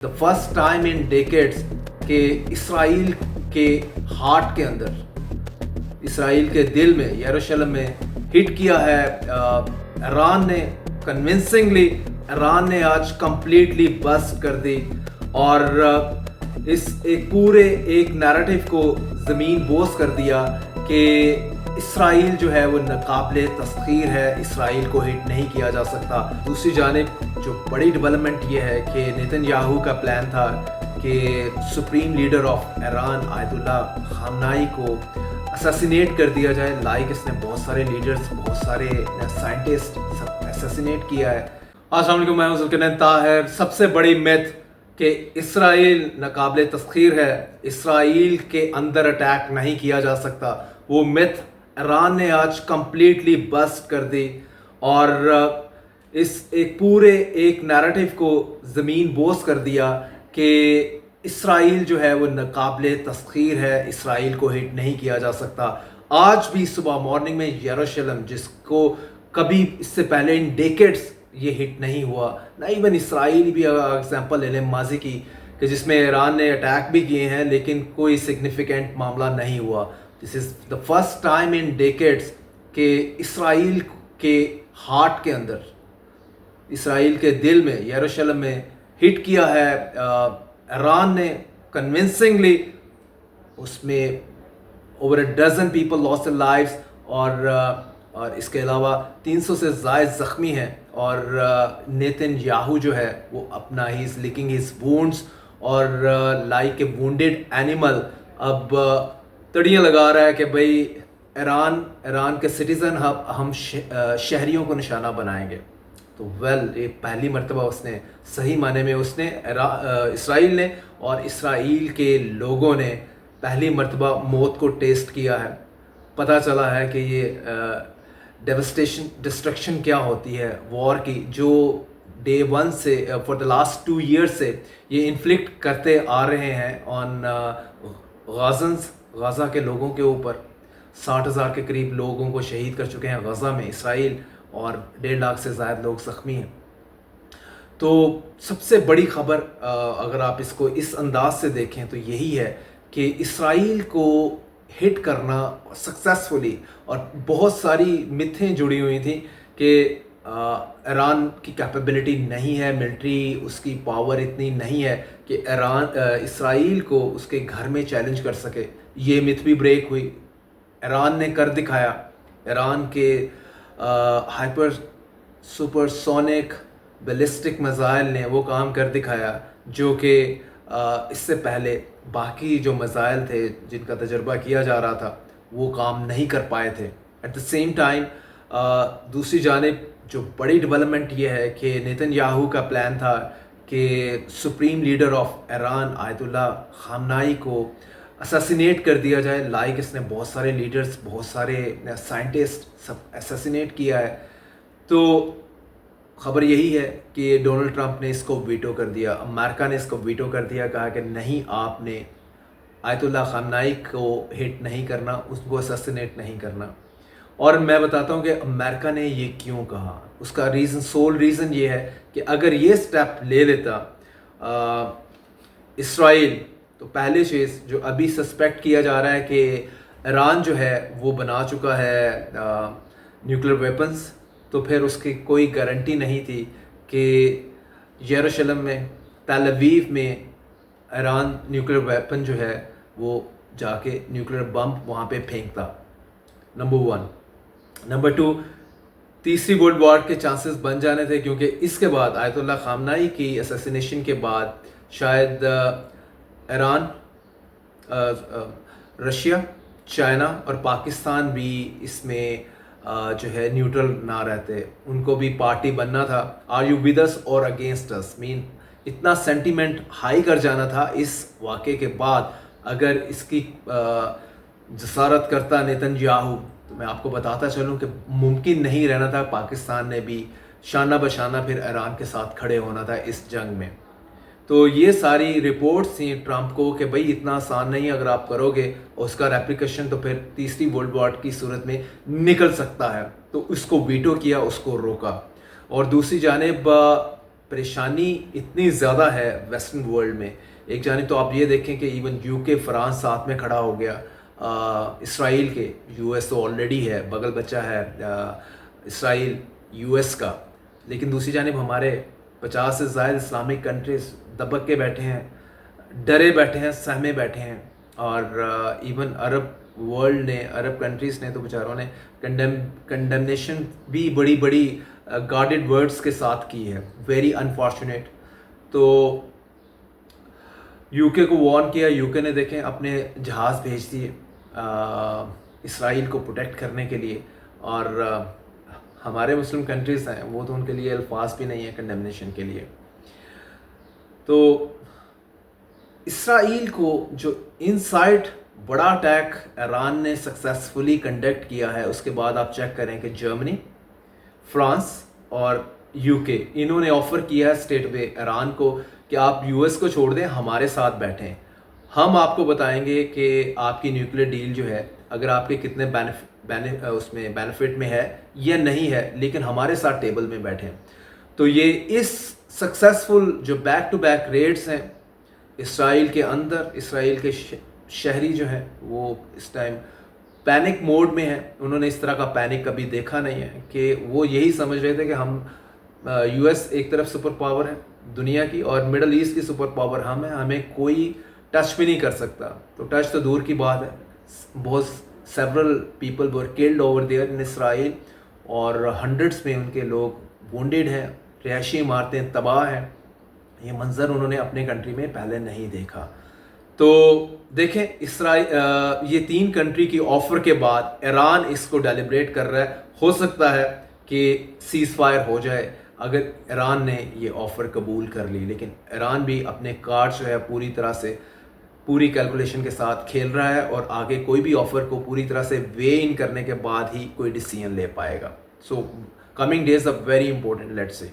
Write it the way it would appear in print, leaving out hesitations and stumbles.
The first time in decades के Israel के heart के अंदर, इसराइल के दिल में, यरूशलेम में हिट किया है ईरान ने। कन्विंसिंगली ईरान ने आज कंप्लीटली बस्ट कर दी और इस एक पूरे एक नैरेटिव को ज़मीन बोस कर दिया कि इसराइल जो है वो नाकाबिले तस्खीर है, इसराइल को हिट नहीं किया जा सकता। दूसरी जानिब जो बड़ी डेवलपमेंट ये है कि नेतन्याहू का प्लान था कि supreme leader of Iran Ayatollah खामनाई को असैसिनेट कर दिया जाए। लाइक इसने बहुत सारे लीडर्स, बहुत सारे साइंटिस्ट सब असैसिनेट किया है। अस्सलाम वालेकुम, मैं हूं ज़ुल्करनैन ताहिर। सबसे बड़ी मिथ कि इसराइल नाकाबिले तस्खीर है, इसराइल के अंदर अटैक नहीं किया जा सकता, वो मिथ ईरान ने आज कंप्लीटली बस्ट कर दी और इस एक पूरे एक नैरेटिव को ज़मीन बोस कर दिया कि इसराइल जो है वो नाकाबिले तस्खीर है, इसराइल को हिट नहीं किया जा सकता। आज भी सुबह मॉर्निंग में यरूशलेम, जिसको कभी इससे पहले इन डेकेड्स ये हिट नहीं हुआ, ना इवन इसराइल भी एग्जांपल ले लें माजी की कि जिसमें ईरान ने अटैक भी किए हैं लेकिन कोई सिग्निफिकेंट मामला नहीं हुआ। This is the first time in decades के इसराइल के हार्ट के अंदर, इसराइल के दिल में, यरूशलेम में हिट किया है ईरान ने कन्विंसिंगली। उसमें over a dozen people lost their lives और इसके अलावा 300 से ज़ायद ज़ख्मी हैं और नेतन्याहू जो है वो अपना ही इज़ लिकिंग हिज वुंड्स और लाइक ए वुंडेड एनिमल अब तड़ियाँ लगा रहा है कि भाई ईरान के सिटीज़न हम शहरियों को निशाना बनाएंगे। तो ये पहली मर्तबा उसने सही माने में उसने इसराइल ने और इसराइल के लोगों ने पहली मर्तबा मौत को टेस्ट किया है। पता चला है कि ये डिस्ट्रक्शन क्या होती है वॉर की, जो डे वन से फॉर द लास्ट 2 years से ये इन्फ्लिक्ट करते आ रहे हैं ऑन गाज़ा के लोगों के ऊपर। 60,000 के करीब लोगों को शहीद कर चुके हैं गाज़ा में इसराइल और 1.5 लाख से ज़्यादा लोग ज़ख्मी हैं। तो सबसे बड़ी खबर अगर आप इसको इस अंदाज से देखें तो यही है कि इसराइल को हिट करना सक्सेसफुली, और बहुत सारी मिथें जुड़ी हुई थी कि ईरान की कैपेबिलिटी नहीं है, मिलिट्री उसकी पावर इतनी नहीं है कि इसराइल को उसके घर में चैलेंज कर सके। ये मिथ भी ब्रेक हुई, ईरान ने कर दिखाया। ईरान के हाइपर सुपरसोनिक बैलिस्टिक मिसाइल ने वो काम कर दिखाया जो कि इससे पहले बाकी जो मिसाइल थे जिनका तजर्बा किया जा रहा था वो काम नहीं कर पाए थे। एट द सेम टाइम दूसरी जानिब जो बड़ी डेवलपमेंट ये है कि नेतन्याहू का प्लान था कि supreme leader of Iran Ayatollah खामनाई को असैसिनेट कर दिया जाए। लाइक इसने बहुत सारे लीडर्स, बहुत सारे साइंटिस्ट सब असैसिनेट किया है। तो खबर यही है कि डोनाल्ड ट्रंप ने इसको वीटो कर दिया, अमेरिका ने इसको वीटो कर दिया, कहा कि नहीं, आपने आयतुल्लाह खामनाई को हिट नहीं करना, उसको असैसिनेट नहीं करना। और मैं बताता हूँ कि अमेरिका ने ये क्यों कहा। उसका सोल रीज़न ये है कि अगर ये स्टेप ले लेता इसराइल, तो पहले चीज़ जो अभी सस्पेक्ट किया जा रहा है कि ईरान जो है वो बना चुका है न्यूक्लियर वेपन्स, तो फिर उसकी कोई गारंटी नहीं थी कि यरूशलेम में, तेल अवीव में ईरान न्यूक्लियर वेपन जो है वो जाके न्यूक्लियर बम वहाँ पे फेंकता। नंबर 1। नंबर 2, तीसरी वर्ल्ड वॉर के चांसेस बन जाने थे, क्योंकि इसके बाद आयतुल्लाह खामनाई की असैसिनेशन के बाद शायद ईरान, रशिया, चाइना और पाकिस्तान भी इसमें जो है न्यूट्रल ना रहते, उनको भी पार्टी बनना था। आर यू विद अस और अगेंस्ट अस, मीन इतना सेंटीमेंट हाई कर जाना था इस वाक़े के बाद। अगर इसकी जसारत करता नेतन्याहू, तो मैं आपको बताता चलूँ कि मुमकिन नहीं रहना था, पाकिस्तान ने भी शाना बशाना फिर ईरान के साथ खड़े होना था इस जंग में। तो ये सारी रिपोर्ट्स थी ट्रंप को कि भाई इतना आसान नहीं, अगर आप करोगे उसका रेप्लिकेशन तो फिर तीसरी वर्ल्ड वॉर की सूरत में निकल सकता है। तो उसको वीटो किया, उसको रोका। और दूसरी जानिब परेशानी इतनी ज़्यादा है वेस्टर्न वर्ल्ड में। एक जानिब तो आप ये देखें कि इवन यूके फ्रांस साथ में खड़ा हो गया, इसराइल के, यूएस तो ऑलरेडी है, बगल बच्चा है इसराइल यूएस का, लेकिन दूसरी जानिब हमारे 50 से ज़ायद इस्लामिक कंट्रीज दबक के बैठे हैं, डरे बैठे हैं, सहमे बैठे हैं। और इवन अरब वर्ल्ड ने, अरब कंट्रीज़ ने तो बेचारों ने कंडेमनेशन भी बड़ी बड़ी गार्डेड वर्ड्स के साथ की है, वेरी अनफॉर्चुनेट। तो यूके को वार्न किया, यूके ने देखें अपने जहाज़ भेज दिए इसराइल को प्रोटेक्ट करने के लिए। और हमारे मुस्लिम कंट्रीज़ हैं वो तो उनके लिए अल्फाज भी नहीं है कंडेमनेशन के लिए। तो इसराइल को जो इनसाइड बड़ा अटैक ईरान ने सक्सेसफुली कंडक्ट किया है, उसके बाद आप चेक करें कि जर्मनी, फ्रांस और यूके, इन्होंने ऑफ़र किया है स्टेट वे ईरान को कि आप यूएस को छोड़ दें, हमारे साथ बैठें, हम आपको बताएंगे कि आपकी न्यूक्लियर डील जो है अगर आपके कितने उसमें बेनिफिट में है या नहीं है, लेकिन हमारे साथ टेबल में बैठें। तो ये इस सक्सेसफुल जो बैक टू बैक रेड्स हैं इसराइल के अंदर, इसराइल के शहरी जो हैं वो इस टाइम पैनिक मोड में हैं। उन्होंने इस तरह का पैनिक कभी देखा नहीं है कि वो यही समझ रहे थे कि हम यूएस एक तरफ सुपर पावर है दुनिया की और मिडल ईस्ट की सुपर पावर हम हैं, हमें कोई टच भी नहीं कर सकता। तो टच तो दूर की बात है, बहुत several people were killed over there in Israel और हंड्रेड्स में उनके लोग वुंडेड हैं, रिहायशी इमारतें तबाह हैं। ये मंजर उन्होंने अपने कंट्री में पहले नहीं देखा। तो देखें इसराइल, ये 3 कंट्री की ऑफ़र के बाद ईरान इसको डेलिब्रेट कर रहा है। हो सकता है कि सीज़ फायर हो जाए अगर ईरान ने ये ऑफ़र कबूल कर ली, लेकिन ईरान भी अपने कार्ड जो है पूरी तरह से, पूरी कैलकुलेशन के साथ खेल रहा है और आगे कोई भी ऑफ़र को पूरी तरह से वे इन करने के बाद ही कोई डिसीजन ले पाएगा। So coming days are very important, let's से।